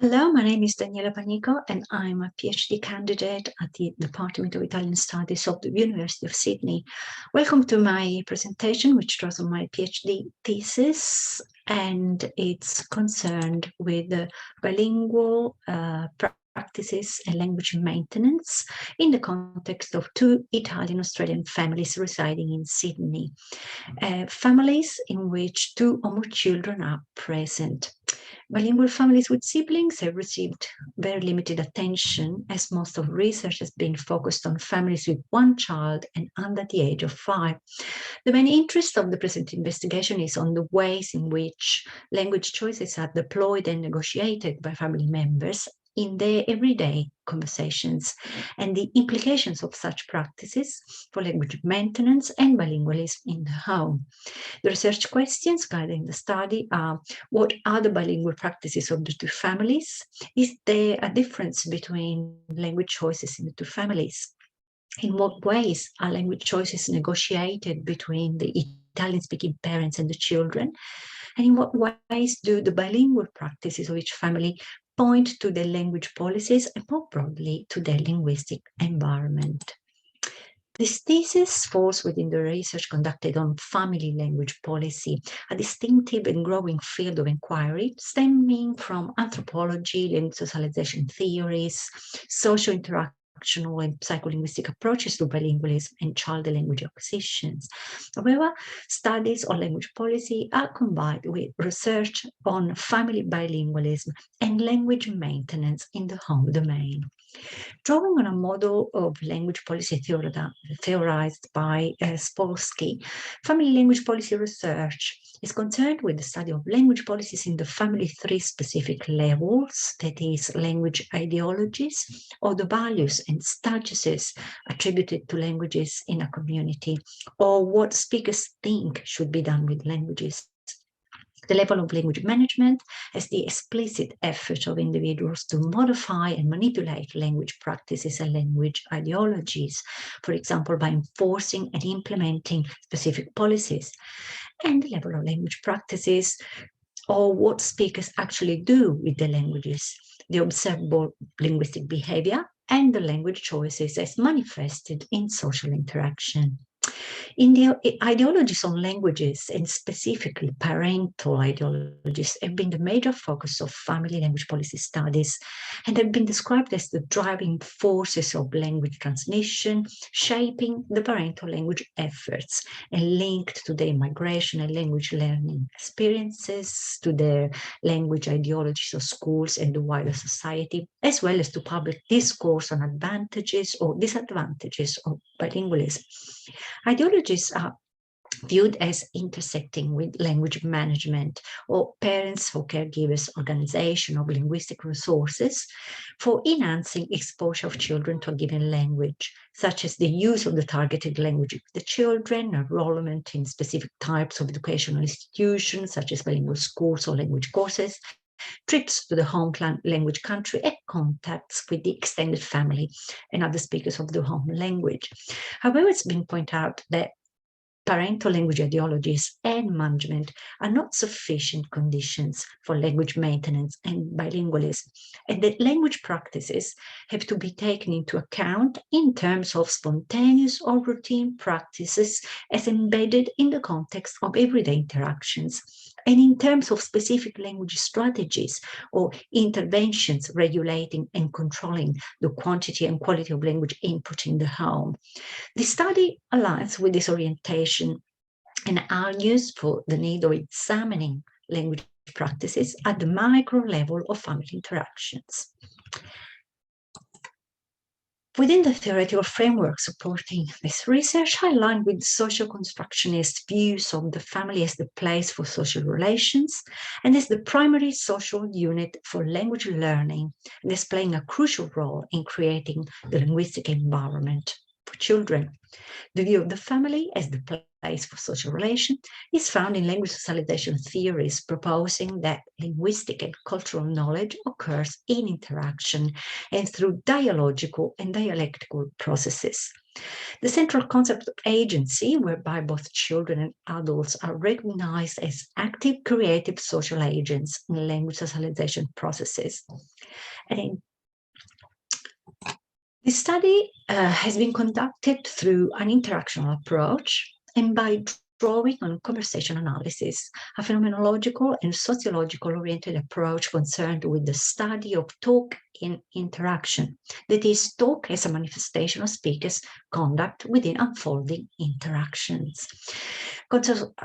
Hello, my name is Daniela Panico and I'm a PhD candidate at the Department of Italian Studies of the University of Sydney. Welcome to my presentation, which draws on my PhD thesis, and it's concerned with bilingual practices and language maintenance in the context of two Italian-Australian families residing in Sydney. Families in which two or more children are present. Bilingual families with siblings have received very limited attention, as most of research has been focused on families with one child and under the age of 5. The main interest of the present investigation is on the ways in which language choices are deployed and negotiated by family members in their everyday conversations, and the implications of such practices for language maintenance and bilingualism in the home. The research questions guiding the study are: what are the bilingual practices of the two families? Is there a difference between language choices in the two families? In what ways are language choices negotiated between the Italian-speaking parents and the children? And in what ways do the bilingual practices of each family point to their language policies and more broadly to their linguistic environment? This thesis falls within the research conducted on family language policy, a distinctive and growing field of inquiry stemming from anthropology and socialization theories, social interactional and psycholinguistic approaches to bilingualism and child language acquisitions. However, studies on language policy are combined with research on family bilingualism and language maintenance in the home domain. Drawing on a model of language policy theorized by Spolsky, family language policy research is concerned with the study of language policies in the family 3 specific levels, that is, language ideologies, or the values and statuses attributed to languages in a community, or what speakers think should be done with languages. The level of language management as the explicit effort of individuals to modify and manipulate language practices and language ideologies, for example, by enforcing and implementing specific policies. And the level of language practices, or what speakers actually do with the languages, the observable linguistic behavior, and the language choices as manifested in social interaction. In the ideologies on languages, and specifically parental ideologies, have been the major focus of family language policy studies and have been described as the driving forces of language transmission, shaping the parental language efforts and linked to their migration and language learning experiences, to their language ideologies of schools and the wider society, as well as to public discourse on advantages or disadvantages of bilingualism. Ideologies are viewed as intersecting with language management or parents or caregivers' organization of linguistic resources for enhancing exposure of children to a given language, such as the use of the targeted language of the children, enrollment in specific types of educational institutions, such as bilingual schools or language courses, trips to the home language country, and contacts with the extended family and other speakers of the home language. However, it's been pointed out that parental language ideologies and management are not sufficient conditions for language maintenance and bilingualism, and that language practices have to be taken into account in terms of spontaneous or routine practices as embedded in the context of everyday interactions, and in terms of specific language strategies or interventions regulating and controlling the quantity and quality of language input in the home. The study aligns with this orientation and argues for the need of examining language practices at the micro level of family interactions. Within the theoretical framework supporting this research, I align with socio-constructionist views of the family as the place for social relations and as the primary social unit for language learning, and as playing a crucial role in creating the linguistic environment for children. The view of the family as the place for social relation is found in language socialization theories, proposing that linguistic and cultural knowledge occurs in interaction and through dialogical and dialectical processes. The central concept of agency, whereby both children and adults are recognized as active, creative social agents in language socialization processes. And the study has been conducted through an interactional approach and by drawing on conversation analysis, a phenomenological and sociological oriented approach concerned with the study of talk in interaction, that is, talk as a manifestation of speakers' conduct within unfolding interactions.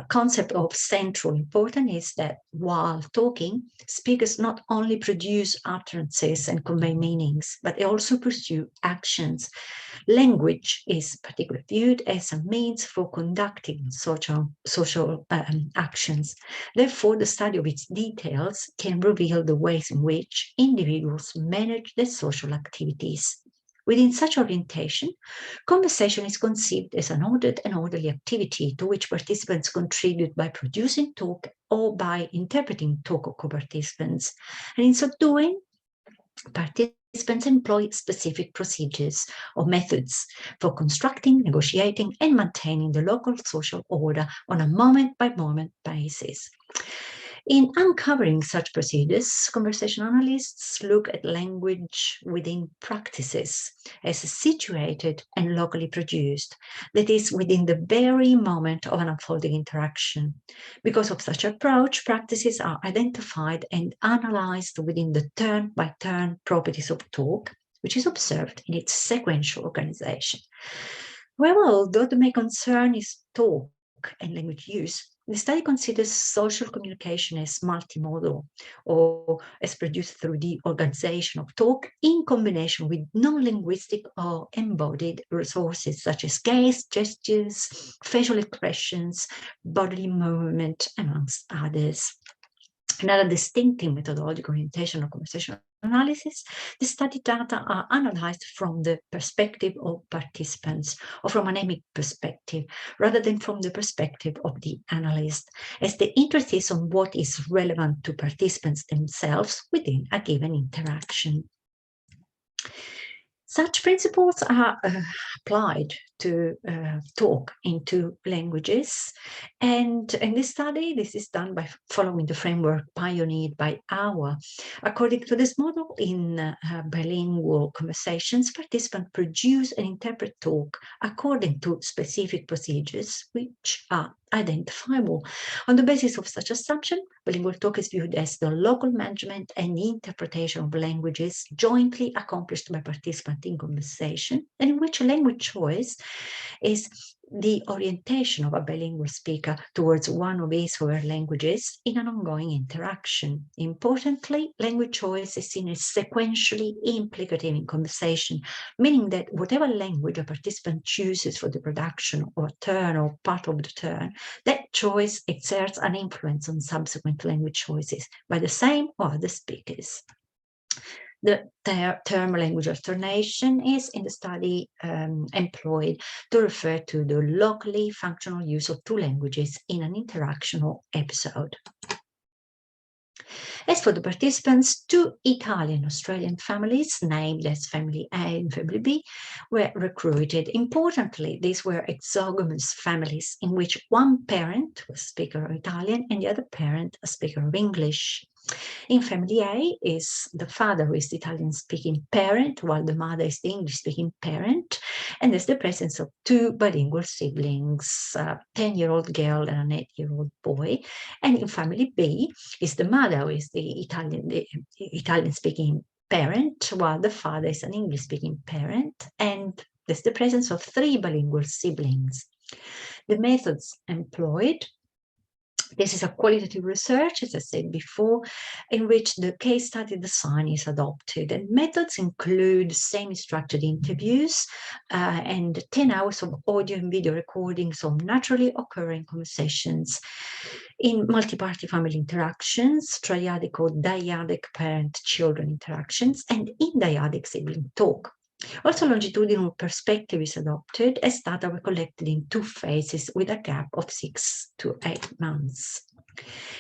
Concept of central importance is that while talking, speakers not only produce utterances and convey meanings, but they also pursue actions. Language is particularly viewed as a means for conducting social actions. Therefore, the study of its details can reveal the ways in which individuals manage their social activities. Within such orientation, conversation is conceived as an ordered and orderly activity to which participants contribute by producing talk or by interpreting talk of co-participants. And in so doing, participants employ specific procedures or methods for constructing, negotiating, and maintaining the local social order on a moment-by-moment basis. In uncovering such procedures, conversation analysts look at language within practices as situated and locally produced, that is, within the very moment of an unfolding interaction. Because of such approach, practices are identified and analyzed within the turn-by-turn properties of talk, which is observed in its sequential organization. However, although the main concern is talk and language use, the study considers social communication as multimodal or as produced through the organization of talk in combination with non-linguistic or embodied resources such as gaze, gestures, facial expressions, bodily movement, amongst others. Another distinctive methodological orientation of conversational analysis, the study data are analyzed from the perspective of participants or from an emic perspective, rather than from the perspective of the analyst, as the interest is on what is relevant to participants themselves within a given interaction. Such principles are applied to talk in two languages. And in this study, this is done by following the framework pioneered by AWA. According to this model, in bilingual conversations, participants produce and interpret talk according to specific procedures, which are identifiable. On the basis of such assumption, bilingual talk is viewed as the local management and interpretation of languages jointly accomplished by participants in conversation, and in which language choice is the orientation of a bilingual speaker towards one of his or her languages in an ongoing interaction. Importantly, language choice is seen as sequentially implicative in conversation, meaning that whatever language a participant chooses for the production of a turn or part of the turn, that choice exerts an influence on subsequent language choices by the same or other speakers. The term language alternation is in the study employed to refer to the locally functional use of two languages in an interactional episode. As for the participants, two Italian-Australian families, named as Family A and Family B, were recruited. Importantly, these were exogamous families in which one parent was a speaker of Italian and the other parent a speaker of English. In Family A, is the father who is the Italian-speaking parent, while the mother is the English-speaking parent, and there's the presence of two bilingual siblings, a 10-year-old girl and an 8-year-old boy. And in Family B, is the mother who is the Italian-speaking parent, while the father is an English-speaking parent, and there's the presence of three bilingual siblings. The methods employed. This is a qualitative research, as I said before, in which the case study design is adopted. And methods include semi-structured interviews and 10 hours of audio and video recordings of naturally occurring conversations. In multi-party family interactions, triadic or dyadic parent-children interactions, and in dyadic sibling talk. Also, longitudinal perspective is adopted as data were collected in 2 phases with a gap of 6 to 8 months.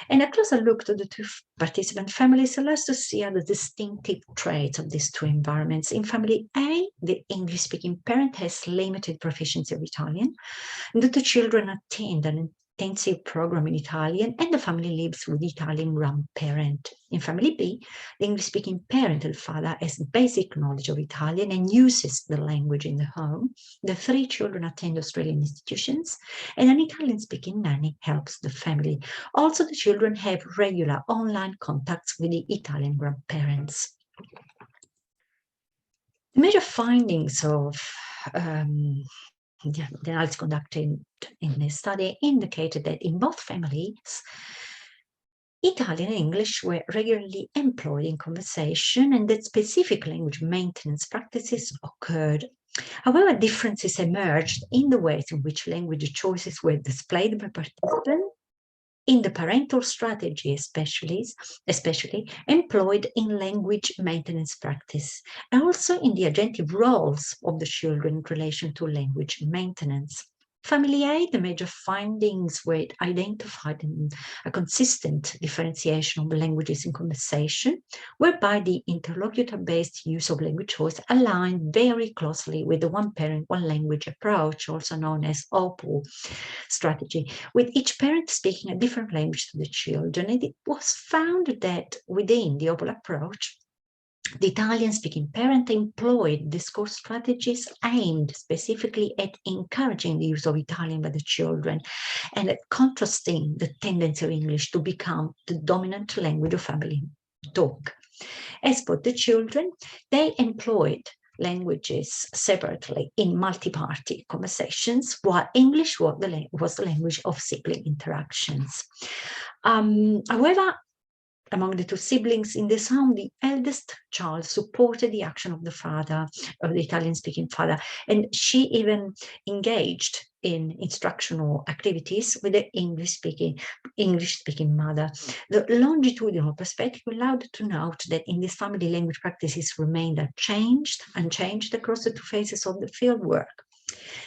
And a closer look to the 2 participant families allows us to see the distinctive traits of these 2 environments. In family A, the English-speaking parent has limited proficiency of Italian. The 2 children attend an intensive program in Italian, and the family lives with the Italian grandparent. In family B, the English-speaking parent, the father, has basic knowledge of Italian and uses the language in the home. The 3 children attend Australian institutions, and an Italian-speaking nanny helps the family. Also, the children have regular online contacts with the Italian grandparents. The major findings of the analysis conducted in this study indicated that in both families, Italian and English were regularly employed in conversation, and that specific language maintenance practices occurred. However, differences emerged in the ways in which language choices were displayed by participants in the parental strategy, especially employed in language maintenance practice, and also in the agentive roles of the children in relation to language maintenance. Family A, the major findings were identified in a consistent differentiation of languages in conversation, whereby the interlocutor-based use of language choice aligned very closely with the one parent, one language approach, also known as OPU strategy, with each parent speaking a different language to the children. And it was found that within the OPU approach, the Italian-speaking parent employed discourse strategies aimed specifically at encouraging the use of Italian by the children and at contrasting the tendency of English to become the dominant language of family talk. As for the children, they employed languages separately in multi-party conversations, while English was the language of sibling interactions. However, among the 2 siblings in this home, the eldest child supported the action of the father, of the Italian-speaking father, and she even engaged in instructional activities with the English-speaking mother. The longitudinal perspective allowed to note that in this family, language practices remained unchanged across the 2 phases of the fieldwork.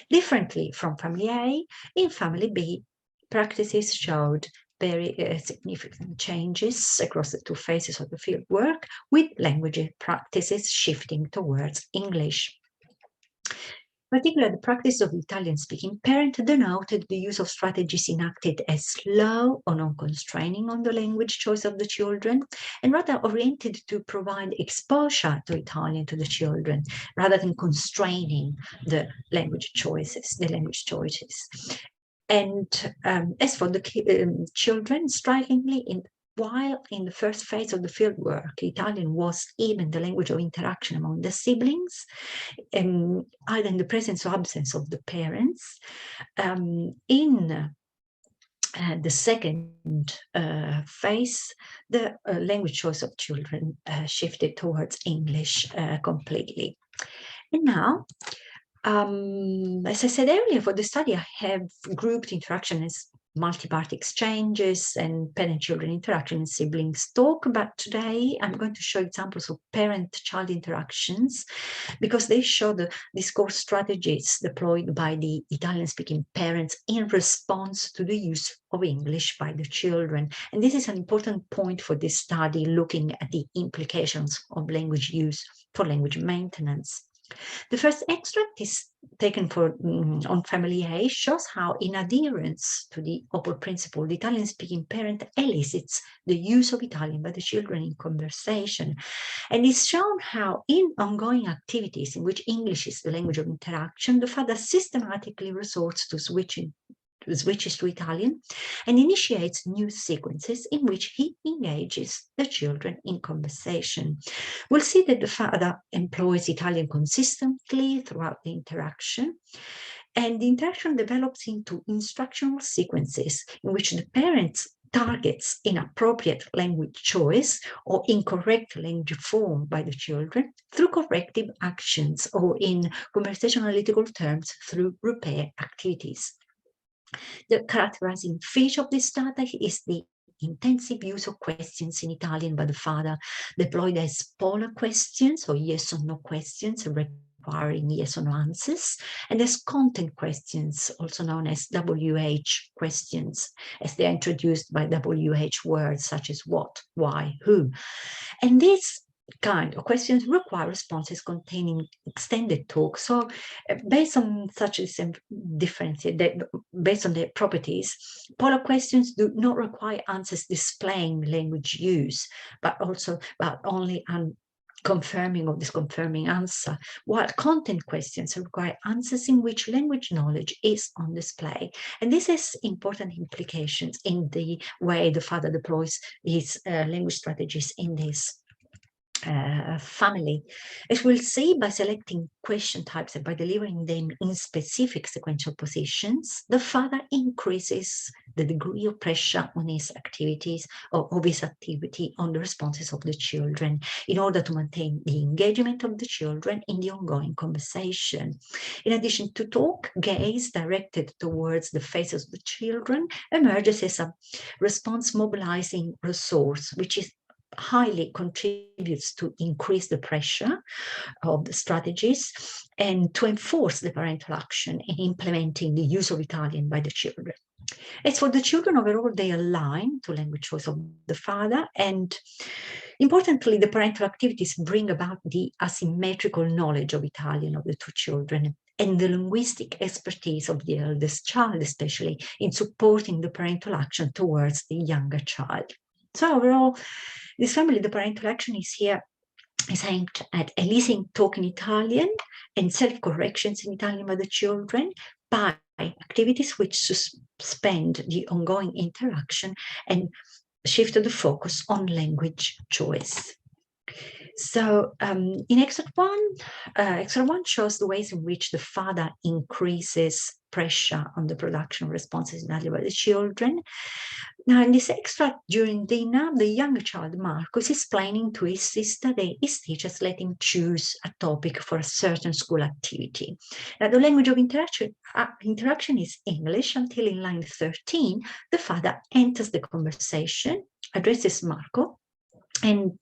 Differently from family A, in family B, practices showed very significant changes across the 2 phases of the fieldwork, with language practices shifting towards English. Particularly, the practice of Italian-speaking parent denoted the use of strategies enacted as slow or non-constraining on the language choice of the children, and rather oriented to provide exposure to Italian to the children, rather than constraining the language choices. And as for the children, strikingly, while in the first phase of the fieldwork, Italian was even the language of interaction among the siblings, either in the presence or absence of the parents. In the second phase, the language choice of children shifted towards English completely. And now, as I said earlier, for the study, I have grouped interaction as multi-party exchanges and parent-children interaction and siblings talk, but today I'm going to show examples of parent-child interactions because they show the discourse strategies deployed by the Italian-speaking parents in response to the use of English by the children. And this is an important point for this study, looking at the implications of language use for language maintenance. The first extract is taken on family A, shows how, in adherence to the OPOL principle, the Italian-speaking parent elicits the use of Italian by the children in conversation. And it's shown how, in ongoing activities in which English is the language of interaction, the father systematically resorts to switches to Italian and initiates new sequences in which he engages the children in conversation. We'll see that the father employs Italian consistently throughout the interaction, and the interaction develops into instructional sequences in which the parents targets inappropriate language choice or incorrect language form by the children through corrective actions, or in conversational analytical terms, through repair activities. The characterizing feature of this data is the intensive use of questions in Italian by the father, deployed as polar questions or yes or no questions, requiring yes or no answers. And there's content questions, also known as WH questions, as they're introduced by WH words such as what, why, who. And these kind of questions require responses containing extended talk. So based on such a difference, based on their properties, polar questions do not require answers displaying language use, but only confirming or disconfirming answer, while content questions require answers in which language knowledge is on display. And this has important implications in the way the father deploys his language strategies in this family. As we'll see, by selecting question types and by delivering them in specific sequential positions, the father increases the degree of pressure on his activities or of his activity on the responses of the children in order to maintain the engagement of the children in the ongoing conversation. In addition to talk, gaze directed towards the faces of the children emerges as a response mobilizing resource, which is highly contributes to increase the pressure of the strategies and to enforce the parental action in implementing the use of Italian by the children. As for the children overall, they align to language choice of the father, and importantly, the parental activities bring about the asymmetrical knowledge of Italian of the two children and the linguistic expertise of the eldest child, especially in supporting the parental action towards the younger child. So overall, this family, the parental action is aimed at eliciting talk in Italian and self-corrections in Italian by the children by activities which suspend the ongoing interaction and shift the focus on language choice. So in excerpt one shows the ways in which the father increases pressure on the production of responses in Italian by the children. Now, in this extract during dinner, the younger child, Marco, is explaining to his sister that his teachers let him choose a topic for a certain school activity. Now, the language of interaction is English until in line 13, the father enters the conversation, addresses Marco, and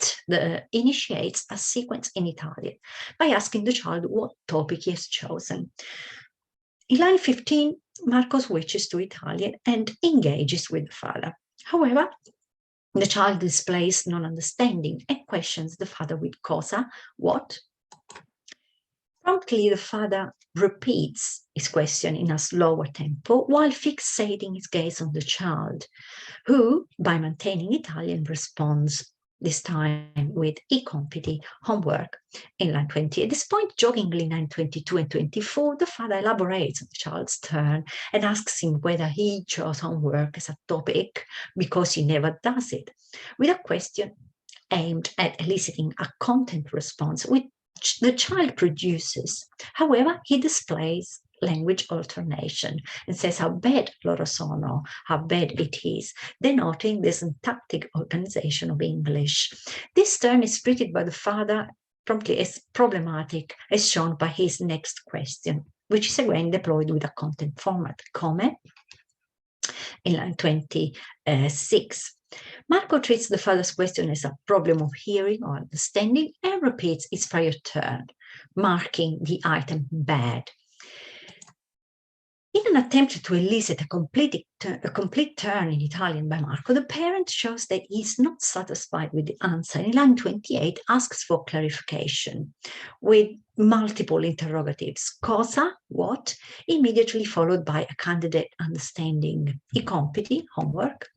initiates a sequence in Italian by asking the child what topic he has chosen. In line 15, Marco switches to Italian and engages with the father. However, the child displays non-understanding and questions the father with cosa, what? Promptly, the father repeats his question in a slower tempo while fixating his gaze on the child, who, by maintaining Italian, responds this time with I compiti, homework, in line 20. At this point, jokingly, in line 22 and 24, the father elaborates on the child's turn and asks him whether he chose homework as a topic because he never does it, with a question aimed at eliciting a content response, which the child produces. However, he displays language alternation and says how bad loro sono, how bad it is, denoting the syntactic organization of English. This turn is treated by the father promptly as problematic, as shown by his next question, which is again deployed with a content format, come, in line 26. Marco treats the father's question as a problem of hearing or understanding and repeats its prior turn, marking the item bad. In an attempt to elicit a complete turn in Italian by Marco, the parent shows that he is not satisfied with the answer. In line 28, asks for clarification with multiple interrogatives, cosa, what, immediately followed by a candidate understanding, I compiti, homework.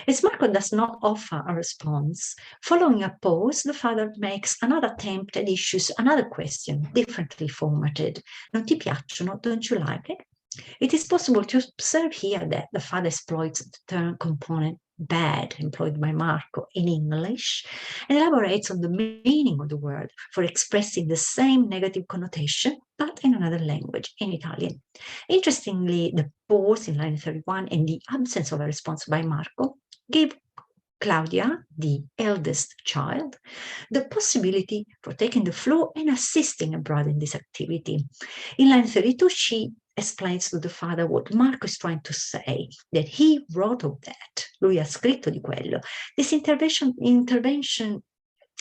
As Marco does not offer a response, following a pause, the father makes another attempt and issues another question, differently formatted. Non ti piacciono? Don't you like it? It is possible to observe here that the father exploits the term component bad employed by Marco in English and elaborates on the meaning of the word for expressing the same negative connotation but in another language, in Italian. Interestingly, the pause in line 31 and the absence of a response by Marco give Claudia, the eldest child, the possibility for taking the floor and assisting her brother in this activity. In line 32, she explains to the father what Marco is trying to say, that he wrote of that. Lui ha scritto di quello. This intervention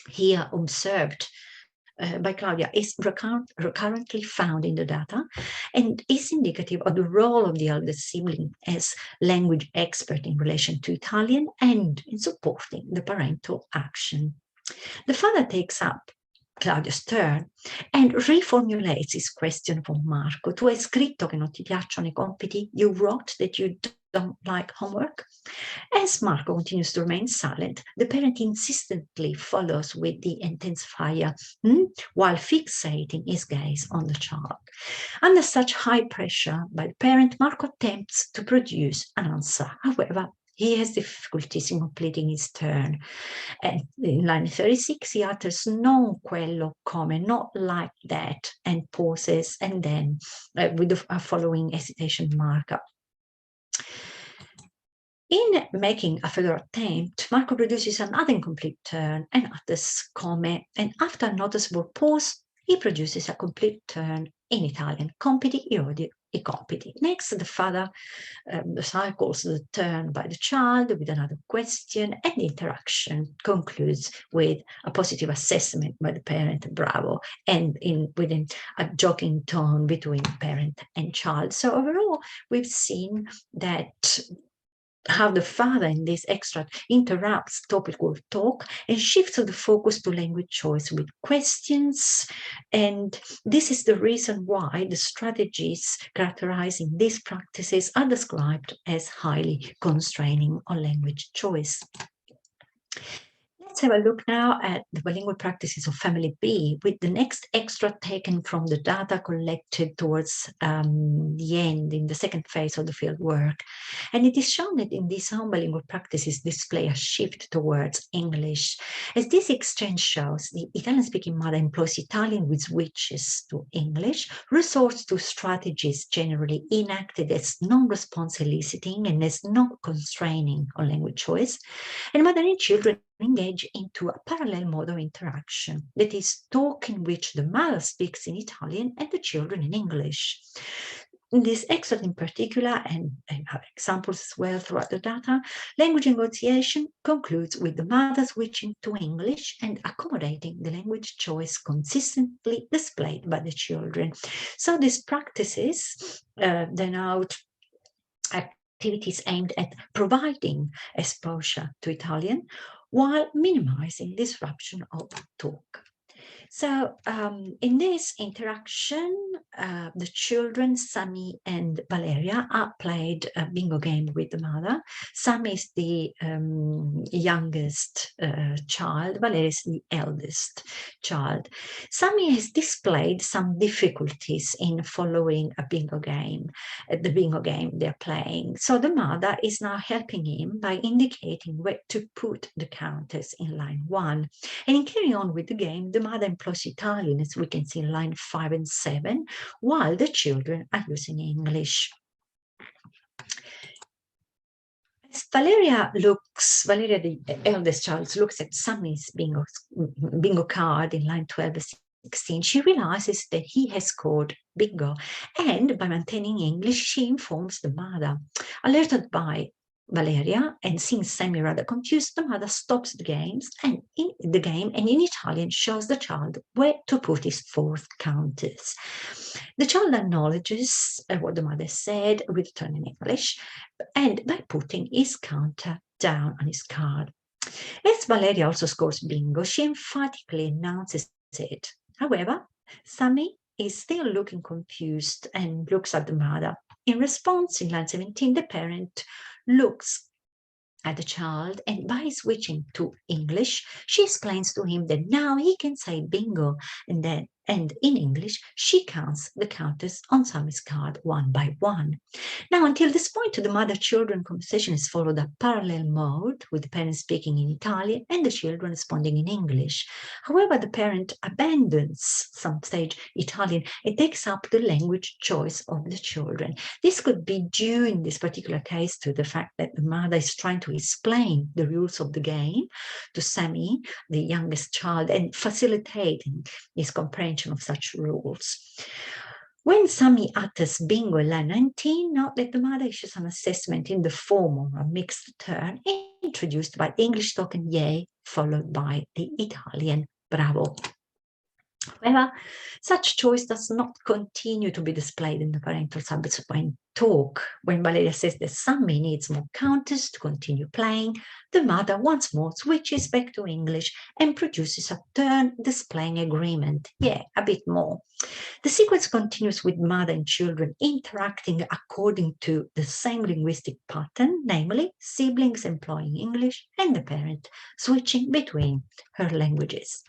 here observed by Claudia is recurrently found in the data and is indicative of the role of the eldest sibling as language expert in relation to Italian and in supporting the parental action. The father takes up Claudia's turn and reformulates his question for Marco. Tu hai scritto che non ti piacciono i compiti? You wrote that you don't like homework? As Marco continues to remain silent, the parent insistently follows with the intensifier while fixating his gaze on the child. Under such high pressure by the parent, Marco attempts to produce an answer. However, he has difficulties in completing his turn. And in line 36, he utters non quello come, not like that, and pauses, and then with the following hesitation marker. In making a further attempt, Marco produces another incomplete turn and utters come, and after a noticeable pause, he produces a complete turn in Italian. Compiti, io odio I compiti. Next, the father cycles the turn by the child with another question, and the interaction concludes with a positive assessment by the parent, bravo, and within a joking tone between parent and child. So overall, we've seen that how the father in this extract interrupts topical talk and shifts the focus to language choice with questions. And this is the reason why the strategies characterizing these practices are described as highly constraining on language choice. Let's have a look now at the bilingual practices of family B with the next extract taken from the data collected towards the end in the second phase of the field work. And it is shown that in these home bilingual practices display a shift towards English. As this exchange shows, the Italian-speaking mother employs Italian with switches to English, resorts to strategies generally enacted as non-response eliciting and as not constraining on language choice, and mother and children engage into a parallel mode of interaction, that is, talk in which the mother speaks in Italian and the children in English. In this excerpt in particular, and other examples as well throughout the data, language negotiation concludes with the mother switching to English and accommodating the language choice consistently displayed by the children. So these practices denote activities aimed at providing exposure to Italian while minimizing disruption of talk. So in this interaction, the children, Sami and Valeria, are played a bingo game with the mother. Sami is the youngest child, Valeria is the eldest child. Sami has displayed some difficulties in following a bingo game, the bingo game they're playing. So the mother is now helping him by indicating where to put the counters in line 1. And in carrying on with the game, the mother employs Italian, as we can see in line 5 and 7, while the children are using English. As Valeria, the eldest child, looks at Sami's bingo card in line 12 and 16, she realizes that he has scored bingo, and by maintaining English, she informs the mother. Alerted by Valeria, and seeing Sami rather confused, the mother stops the game and in Italian shows the child where to put his 4th counters. The child acknowledges what the mother said with turn in English and by putting his counter down on his card. As Valeria also scores bingo, she emphatically announces it. However, Sami is still looking confused and looks at the mother. In response, in line 17, the parent looks at the child, and by switching to English, she explains to him that now he can say bingo, and in English, she counts the counters on Sami's card one by one. Now, until this point, the mother-children conversation has followed a parallel mode, with the parent speaking in Italian and the children responding in English. However, the parent abandons some stage Italian and takes up the language choice of the children. This could be due, in this particular case, to the fact that the mother is trying to explain the rules of the game to Sami, the youngest child, and facilitating his comprehension of such rules. When Sami utters bingo in line 19, note that the mother issues an assessment in the form of a mixed turn introduced by English token yay, followed by the Italian bravo. However, such choice does not continue to be displayed in the parental subsequent talk. When Valeria says that Sammy needs more counters to continue playing, the mother once more switches back to English and produces a turn displaying agreement. Yeah, a bit more. The sequence continues with mother and children interacting according to the same linguistic pattern, namely siblings employing English and the parent switching between her languages.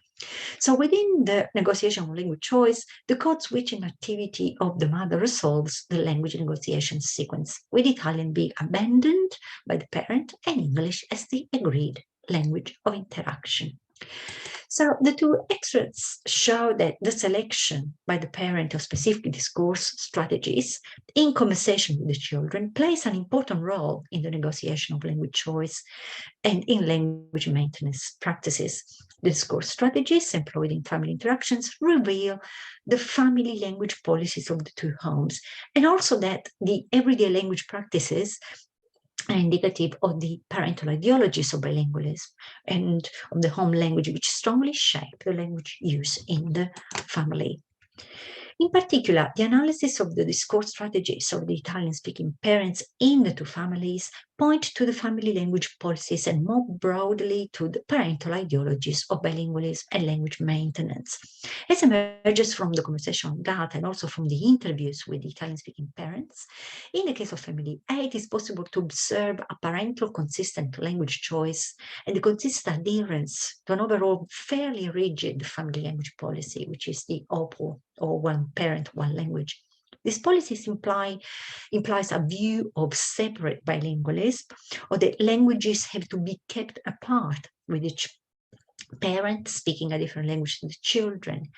So within the negotiation of language choice, the code switching activity of the mother resolves the language negotiation sequence, with Italian being abandoned by the parent and English as the agreed language of interaction. So the two extracts show that the selection by the parent of specific discourse strategies in conversation with the children plays an important role in the negotiation of language choice and in language maintenance practices. The discourse strategies employed in family interactions reveal the family language policies of the two homes, and also that the everyday language practices are indicative of the parental ideologies of bilingualism and of the home language, which strongly shape the language use in the family. In particular, the analysis of the discourse strategies of the Italian-speaking parents in the two families point to the family language policies and more broadly to the parental ideologies of bilingualism and language maintenance. As emerges from the conversation data and also from the interviews with Italian-speaking parents, in the case of family A, it is possible to observe a parental consistent language choice and the consistent adherence to an overall fairly rigid family language policy, which is the OPO, or one parent, one language. This policy implies a view of separate bilingualism, or that languages have to be kept apart, with each parent speaking a different language to the children.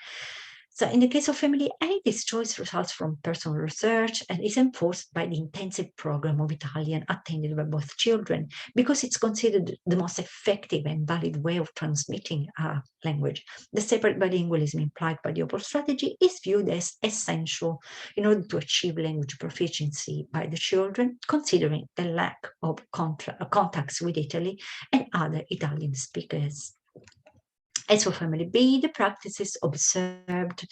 So in the case of family A, this choice results from personal research and is enforced by the intensive program of Italian attended by both children, because it's considered the most effective and valid way of transmitting a language. The separate bilingualism implied by the OPOL strategy is viewed as essential in order to achieve language proficiency by the children, considering the lack of contacts with Italy and other Italian speakers. As for family B, the practices observed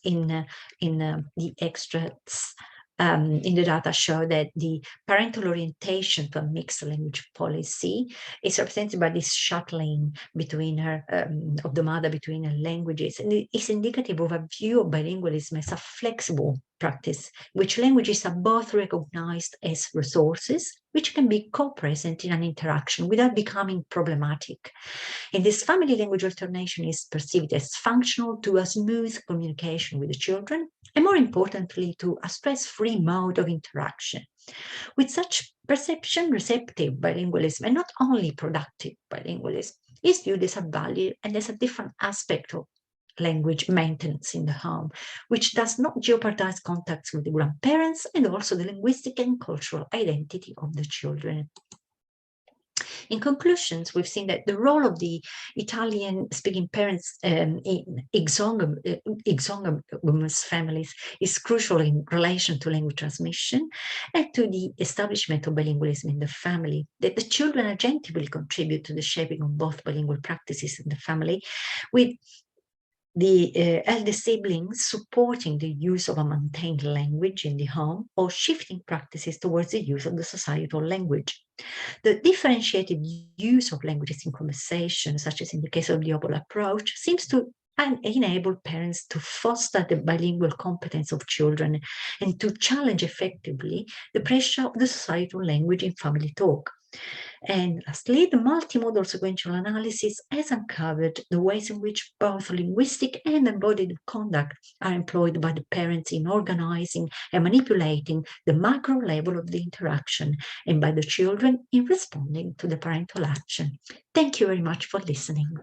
in the extracts in the data show that the parental orientation to a mixed language policy is represented by this shuttling between of the mother between her languages, and it is indicative of a view of bilingualism as a flexible practice, which languages are both recognized as resources which can be co-present in an interaction without becoming problematic. In this family, language alternation is perceived as functional to a smooth communication with the children, and more importantly, to a stress-free mode of interaction. With such perception, receptive bilingualism, and not only productive bilingualism, is viewed as a value and as a different aspect of language maintenance in the home, which does not jeopardize contacts with the grandparents and also the linguistic and cultural identity of the children. In conclusions, we've seen that the role of the Italian-speaking parents in exogamous families is crucial in relation to language transmission and to the establishment of bilingualism in the family. That the children agentively contribute to the shaping of both bilingual practices in the family, with the eldest siblings supporting the use of a maintained language in the home or shifting practices towards the use of the societal language. The differentiated use of languages in conversation, such as in the case of the OPOL approach, seems to enable parents to foster the bilingual competence of children and to challenge effectively the pressure of the societal language in family talk. And lastly, the multimodal sequential analysis has uncovered the ways in which both linguistic and embodied conduct are employed by the parents in organizing and manipulating the macro level of the interaction, and by the children in responding to the parental action. Thank you very much for listening.